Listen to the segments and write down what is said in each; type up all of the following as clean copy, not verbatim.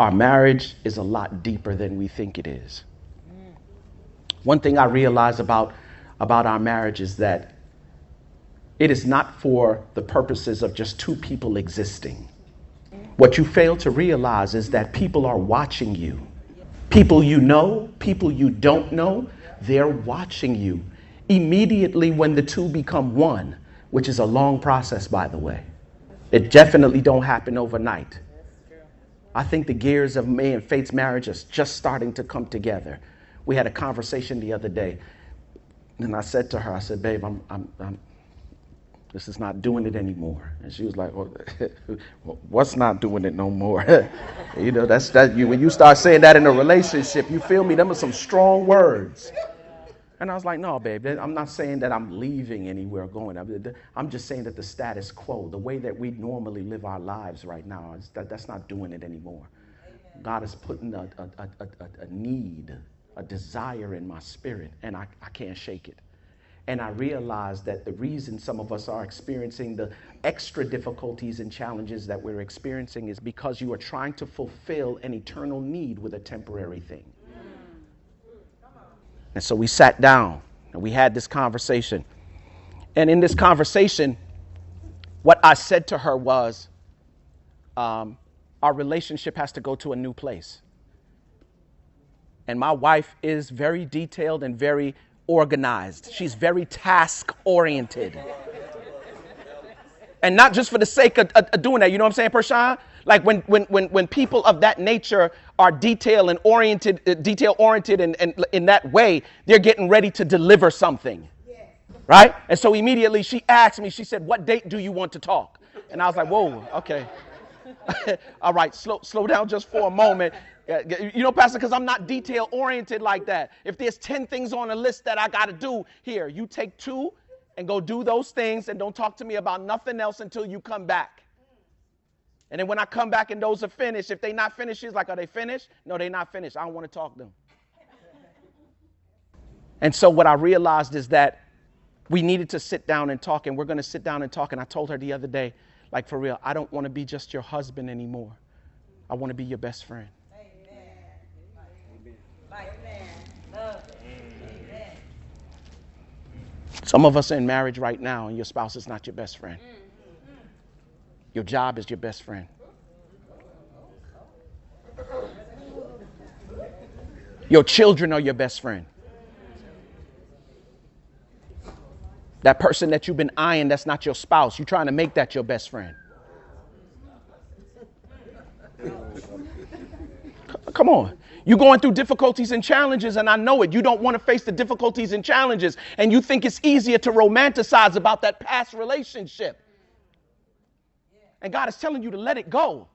our marriage is a lot deeper than we think it is. One thing I realize about our marriage is that it is not for the purposes of just two people existing. What you fail to realize is that people are watching you. People you know, people you don't know, they're watching you immediately when the two become one, which is a long process, by the way. It definitely don't happen overnight. I think the gears of me and Faith's marriage is just starting to come together. We had a conversation the other day, and I said to her, I said, babe, I'm this is not doing it anymore. And she was like, well, what's not doing it no more? You know, when you start saying that in a relationship, you feel me? Them are some strong words. And I was like, no, babe, I'm not saying that I'm leaving anywhere or going. I'm just saying that the status quo, the way that we normally live our lives right now, that's not doing it anymore. God is putting a need, a desire in my spirit, and I can't shake it. And I realized that the reason some of us are experiencing the extra difficulties and challenges that we're experiencing is because you are trying to fulfill an eternal need with a temporary thing. And so we sat down and we had this conversation. And in this conversation, what I said to her was, our relationship has to go to a new place. And my wife is very detailed and very organized. She's very task oriented. And not just for the sake of doing that. You know what I'm saying, Pershawn? Like when people of that nature are detail oriented and in that way, they're getting ready to deliver something. Right? And so immediately she asked me, she said, what date do you want to talk? And I was like, whoa, okay. All right, slow down just for a moment. You know, Pastor, because I'm not detail oriented like that. If there's 10 things on a list that I got to do here, you take 2 and go do those things and don't talk to me about nothing else until you come back. And then when I come back and those are finished, if they not finished, she's like, are they finished? No, they're not finished. I don't want to talk to them. And so what I realized is that we needed to sit down and talk, and we're going to sit down and talk. And I told her the other day, like, for real, I don't want to be just your husband anymore. I want to be your best friend. Some of us are in marriage right now, and your spouse is not your best friend. Your job is your best friend. Your children are your best friend. That person that you've been eyeing, that's not your spouse. You're trying to make that your best friend. Come on. You're going through difficulties and challenges, and I know it. You don't want to face the difficulties and challenges, and you think it's easier to romanticize about that past relationship. And God is telling you to let it go.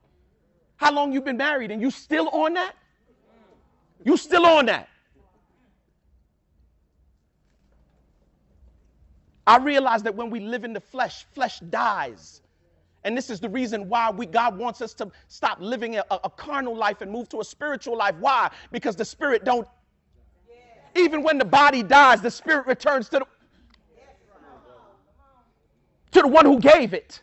How long you been married, and you still on that? You still on that? I realize that when we live in the flesh, flesh dies. And this is the reason why God wants us to stop living a carnal life and move to a spiritual life. Why? Because the spirit don't. Even when the body dies, the spirit returns to the one who gave it.